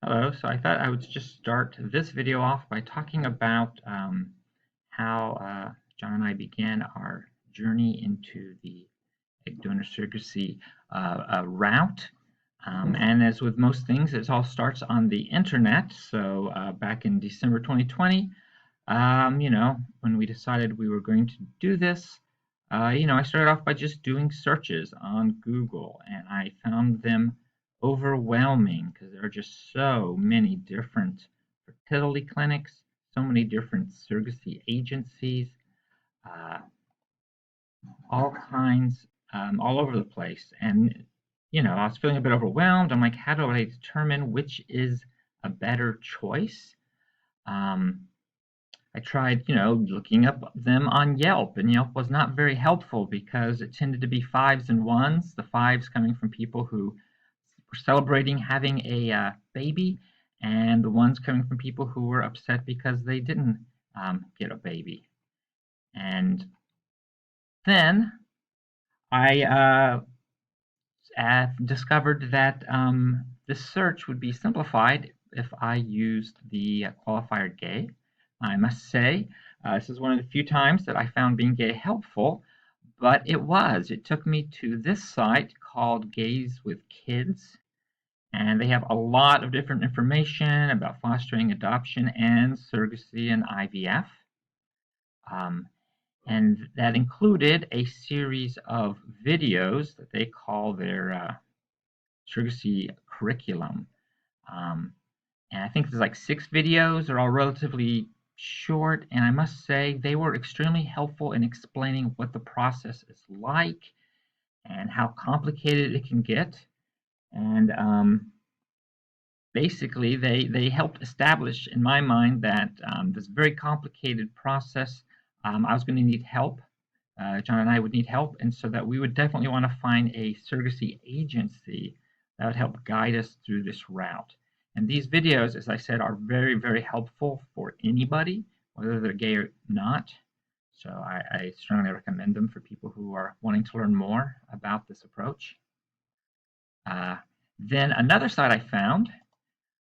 Hello, so I thought I would just start this video off by talking about how John and I began our journey into the egg donor surrogacy route. And as with most things, it all starts on the internet. So back in December 2020, when we decided we were going to do this, I started off by just doing searches on Google, and I found them overwhelming because there are just so many different fertility clinics, so many different surrogacy agencies, uh, all kinds, all over the place. And, I was feeling a bit overwhelmed. I'm like, how do I determine which is a better choice? Um, I tried, looking up them on Yelp, and Yelp was not very helpful because it tended to be fives and ones, the fives coming from people who were celebrating having a baby, and the ones coming from people who were upset because they didn't get a baby. And then I discovered that this search would be simplified if I used the qualifier gay. I must say, this is one of the few times that I found being gay helpful, but it was. It took me to this site called Gays with Kids, and they have a lot of different information about fostering, adoption, and surrogacy and IVF. Um, and that included a series of videos that they call their surrogacy curriculum. Um, and I think there's like 6 videos. They're all relatively short, and I must say they were extremely helpful in explaining what the process is like and how complicated it can get. And basically, they helped establish in my mind that this very complicated process, I was going to need help. John and I would need help, and so that we would definitely want to find a surrogacy agency that would help guide us through this route. And these videos, as I said, are very, very helpful for anybody, whether they're gay or not. So I strongly recommend them for people who are wanting to learn more about this approach. Uh, then another site I found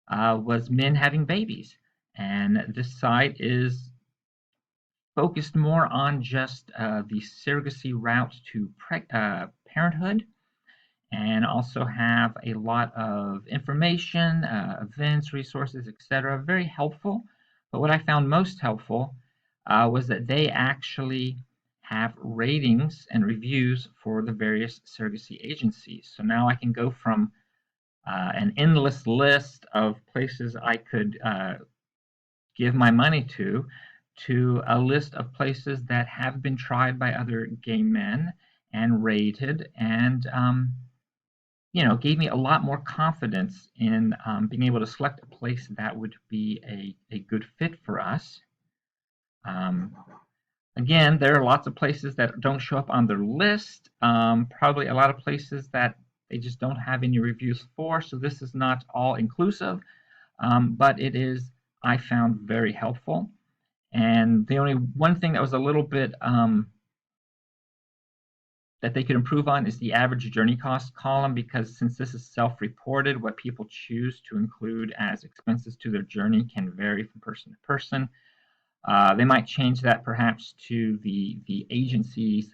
was men having babies. And this site is focused more on just the surrogacy route to parenthood, and also have a lot of information, events, resources, etc. Very helpful. But what I found most helpful was that they actually have ratings and reviews for the various surrogacy agencies. So now I can go from an endless list of places I could give my money to a list of places that have been tried by other gay men and rated, and gave me a lot more confidence in being able to select a place that would be a good fit for us. Um, Again, there are lots of places that don't show up on their list, probably a lot of places that they just don't have any reviews for, so this is not all inclusive, but it is, I found, very helpful. And the only one thing that was a little bit that they could improve on is the average journey cost column, because since this is self-reported, what people choose to include as expenses to their journey can vary from person to person. They might change that perhaps to the agency's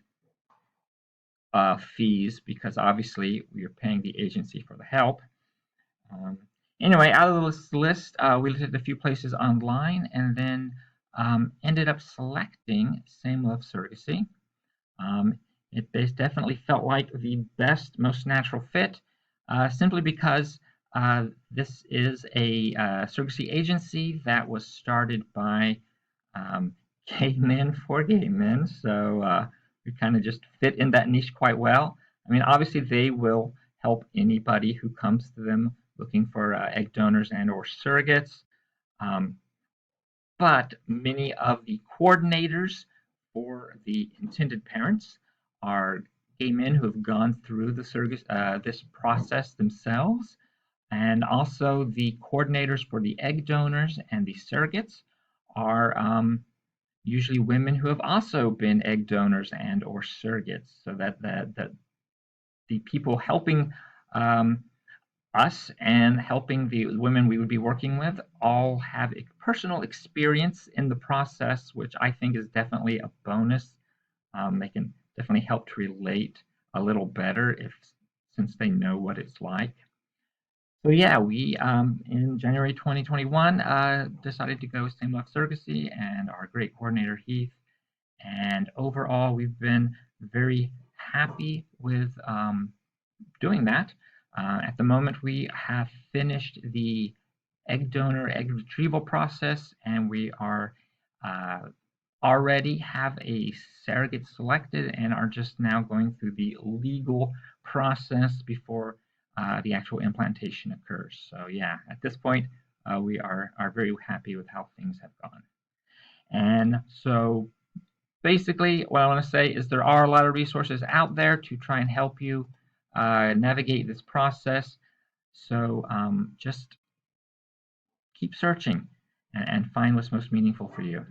fees, because obviously we are paying the agency for the help. Um, anyway, out of this list, we looked at a few places online, and then ended up selecting Same Love Surrogacy. It definitely felt like the best, most natural fit, simply because this is a surrogacy agency that was started by um, gay men for gay men. So we kind of just fit in that niche quite well. I mean, obviously, they will help anybody who comes to them looking for egg donors and or surrogates. Um, but many of the coordinators for the intended parents are gay men who have gone through this process themselves, and also the coordinators for the egg donors and the surrogates are usually women who have also been egg donors and or surrogates, so that the people helping um, us and helping the women we would be working with all have a personal experience in the process, which I think is definitely a bonus. They can definitely help to relate a little better if since they know what it's like. So yeah, we in January 2021 decided to go same love surrogacy, and our great coordinator Heath. And overall, we've been very happy with doing that. At the moment, we have finished the egg donor egg retrieval process, and we are uh, already have a surrogate selected and are just now going through the legal process before the actual implantation occurs. So yeah, at this point, we are very happy with how things have gone. And so basically, what I want to say is there are a lot of resources out there to try and help you navigate this process. So just keep searching and find what's most meaningful for you.